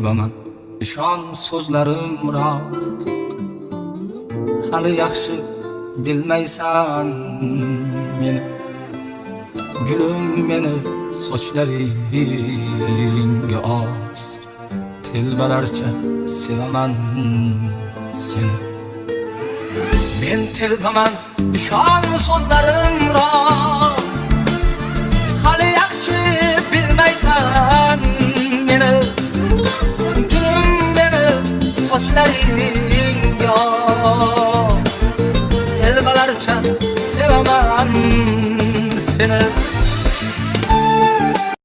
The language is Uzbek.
telbaman, ishon so'zlarim rost. Hali yaxshi bilmaysan meni, gulum meni sochlaringga os. Telbalarcha sevaman seni. Men telbaman, ishon so'zlarim rost.